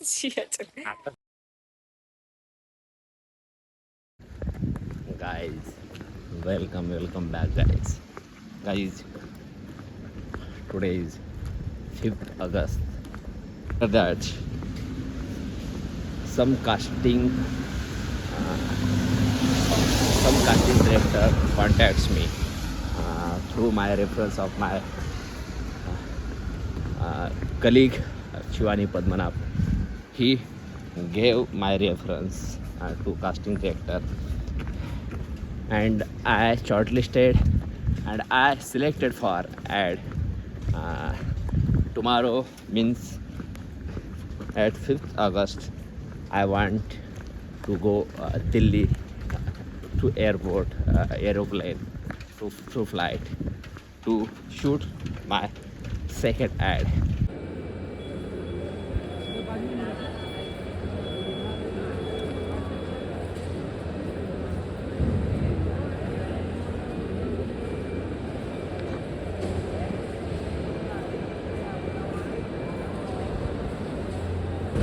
Guys, welcome back, guys. Today is 5th August. After that, some casting director contacts me through my reference of my colleague Shivani Padmanabh. He gave my reference to casting director, and I shortlisted and I selected for ad. Tomorrow means at 5th August I want to go Delhi to airport, aeroplane to flight to shoot my second ad.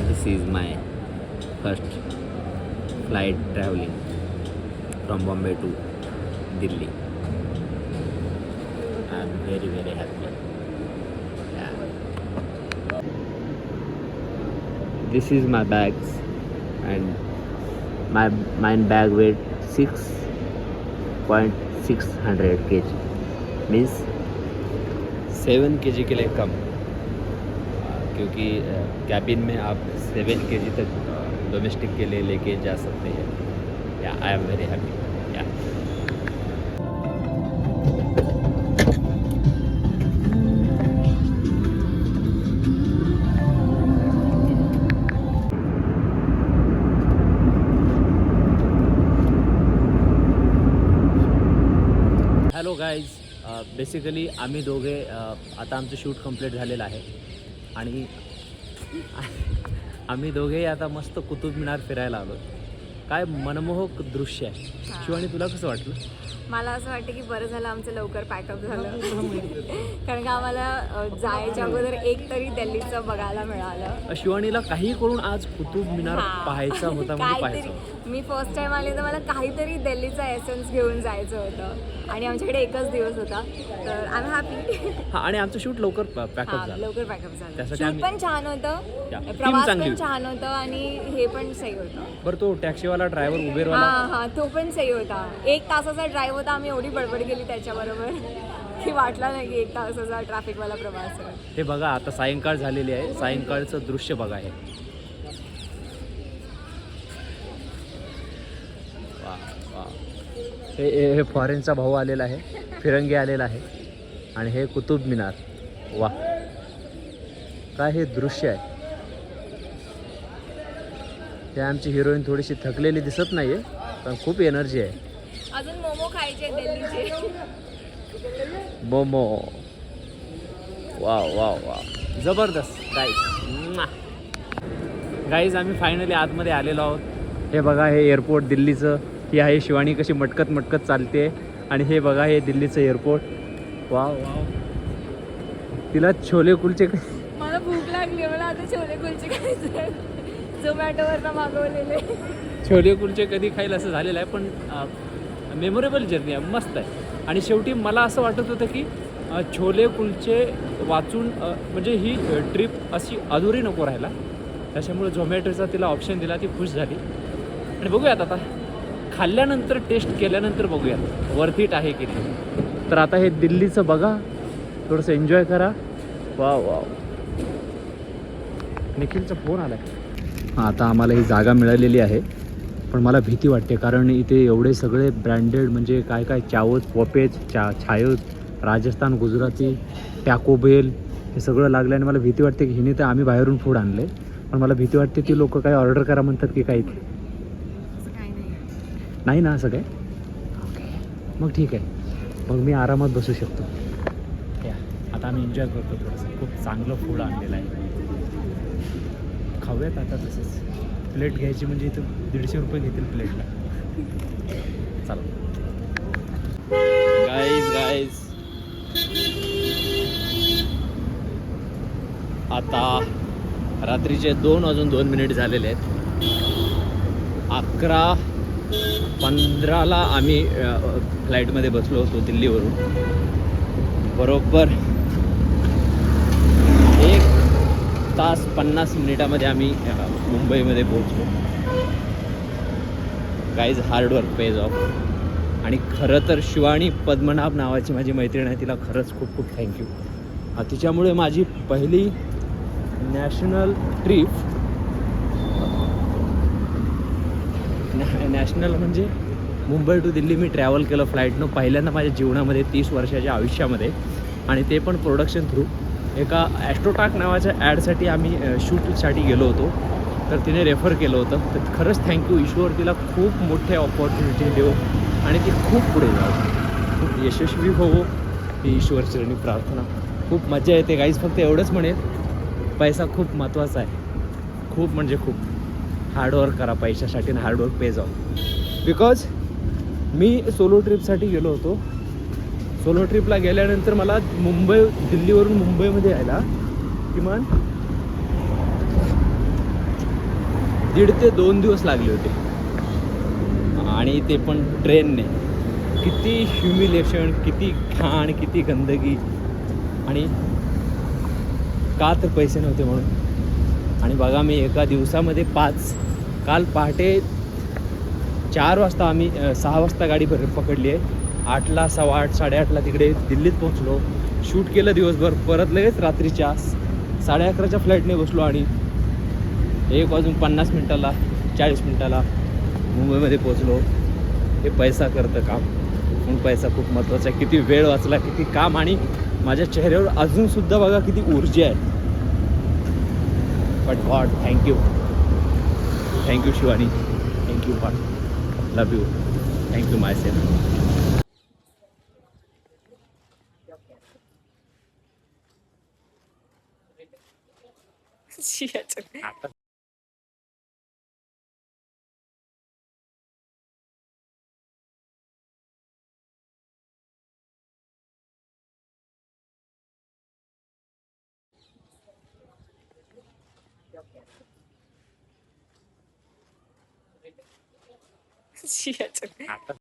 This is my first flight traveling from Bombay to Delhi. I'm very happy. Yeah. This is my bags, and my bag weight 6.600 kg, means 7 kg के लिए कम, क्योंकि cabin में आप 7 kg तक domestic के लिए लेके जा सकते हैं. या आई एम वेरी हैप्पी. या हॅलो गाईज, बेसिकली आम्ही दोघे आता आमचं शूट कंप्लीट झालेलं आहे आणि आम्ही दोघेही आता मस्त कुतुब मिनार फिरायला आलो. काय मनमोहक दृश्य आहे. शिवानी, तुला कसं वाटलं? मला असं वाटतं की बरं झालं आमचं लवकर पॅकअप झालं. कारण का आम्हाला जायच्या अगोदर एक तरी दिल्लीचं बघायला मिळालं. शिवानीला काही करून आज कुतुब मिनार पाहायचा होता, म्हणजे पाहायचा. मी फर्स्ट टाइम आले तर मला काहीतरी दिल्लीचा एसेन्स घेऊन जायचं होतं आणि आमच्याकडे एकच दिवस होता, तर आय एम हॅपी. हा, आणि आमचं शूट लवकर पॅकअप झालं. लवकर पॅकअप झालं. त्यासाठी शूट पण छान होतं, प्रवास पण छान होतं आणि हे पण सही होतं. बरं, तो टॅक्सीवाला ड्रायव्हर उबेरवाला, हा, तो पण सही होता. 1 तासाचा ड्राईव्ह होता. आम्ही एवढी बडबड केली त्याच्याबरोबर की वाटला नाही की 1 तासाचा ट्रॅफिकवाला प्रवास आहे. हे बघा, आता सायंकाळ झालेली आहे. सायंकाळचं दृश्य बघा. हे हे फॉरेनचा भाऊ आलेला आहे, फिरंगी आलेला आहे, आणि हे कुतुब मिनार. वा, काय हे दृश्य आहे. हे आमची हिरोईन थोडीशी थकलेली दिसत नाही आहे, पण खूप एनर्जी आहे. अजून मोमो खायचे दिल्लीचे. मोमो. वाव, जबरदस्त. गाईज आम्ही फायनली आतमध्ये आलेलो आहोत. हे बघा, हे एअरपोर्ट दिल्लीचं. ही आहे शिवानी कशी मटकत चालते, आणि हे बघा, हे दिल्लीचं एअरपोर्ट. वाव, तिला छोले कुलचे. मला भूक लागली, मला आता छोले कुलचे खायचे. झोमॅटोवरनं मागवलेले छोले कुलचे कधी खाईल असं झालेलं आहे, पण मेमोरेबल जर्नी आहे, मस्त आहे. आणि शेवटी मला असं वाटत होतं की छोले कुलचे वाचून म्हणजे ही ट्रिप अशी अधुरी नको राहायला. त्याच्यामुळे झोमॅटोचा तिला ऑप्शन दिला, ती खुश झाली. आणि बघूयात आता खाल्ल्यानंतर, टेस्ट केल्यानंतर बघूयात वर्थ इट आहे की नाही. तर आता हे दिल्लीचं बघा, थोडंसं एन्जॉय करा. वाव. निखिलचा फोन आला. आता आम्हाला ही जागा मिळालेली आहे, पण मला भीती वाटते, कारण इथे एवढे सगळे ब्रँडेड, म्हणजे काय चावोज, पॉपेज, छायोज, राजस्थान गुजराती, टॅकोबेल, हे सगळं लागलं. आणि मला भीती वाटते की हिने तर आम्ही बाहेरून फूड आणलं आहे, पण मला भीती वाटते ती लोक काय ऑर्डर करा म्हणतात की काही. नाही ना असं काय? मग ठीक आहे, मग मी आरामात बसू शकतो. आता आम्ही एन्जॉय करतो थोडंसं. खूप चांगलं फूड आणलेलं आहे. खाऊयात आता तसंच. प्लेट घ्यायची म्हणजे इथं 150 रुपये घेतील प्लेटला. चला गाईज, आता रात्रीचे 2:02 झालेले आहेत. 11:15 आम्ही फ्लाईटमध्ये बसलो होतो दिल्लीवरून. बरोबर 1 तास 50 मिनिटामध्ये आम्ही मुंबईमध्ये पोहोचलो. Guys hard work page of. आणि खरं तर शिवानी पद्मनाभ नावाची माझी मैत्रीण आहे, तिला खरंच खूप खूप थँक्यू. तिच्यामुळे माझी पहिली नॅशनल ट्रिप, नॅशनल म्हणजे मुंबई टू दिल्ली मी ट्रॅव्हल केलं फ्लाईटनं पहिल्यांदा माझ्या जीवनामध्ये 30 वर्षाच्या आयुष्यामध्ये. आणि ते पण प्रोडक्शन थ्रू. एका ॲस्ट्रोटाक नावाच्या ॲडसाठी आम्ही शूटसाठी गेलो होतो, तर तिने रेफर केलं होतं. तर खरंच थँक्यू. ईश्वर तिला खूप मोठे ऑपॉर्च्युनिटी देऊ आणि ती खूप पुढे जाऊ, खूप यशस्वी होवो ही ईश्वरचरणी प्रार्थना. खूप मजा येते गाईज. फक्त एवढंच म्हणेल, पैसा खूप महत्त्वाचा आहे. खूप म्हणजे खूप हार्डवर्क करा पैशासाठी आणि hard work page of. Because me solo ट्रिपसाठी गेलो होतो. सोलो ट्रिपला गेल्यानंतर मला दिल्लीवरून मुंबईमध्ये यायला किमान 1.5 ते 2 दिवस लागले होते. आणि ते पण ट्रेनने. किती ह्युमिलेशन, किती घाण, किती गंदगी. आणि का तर पैसे नव्हते म्हणून. आणि बघा मी एका दिवसामध्ये काल पहाटे 4 वाजता आम्ही 6 वाजता गाडी पकडली आहे. 8ला 8:15 8:30 तिकडे दिल्लीत पोहोचलो. शूट केलं दिवसभर. परत लगेच रात्रीच्या 11:30च्या फ्लाईटने बसलो आणि 1:50 40 मिनिटाला मुंबईमध्ये पोहोचलो. हे पैसा करतं काम. म्हणून पैसा खूप महत्त्वाचा आहे. किती वेळ वाचला, किती काम. आणि माझ्या चेहऱ्यावर अजूनसुद्धा बघा किती ऊर्जा आहे. But God thank you Shivani. Thank you God. Love you. Thank you my self. आता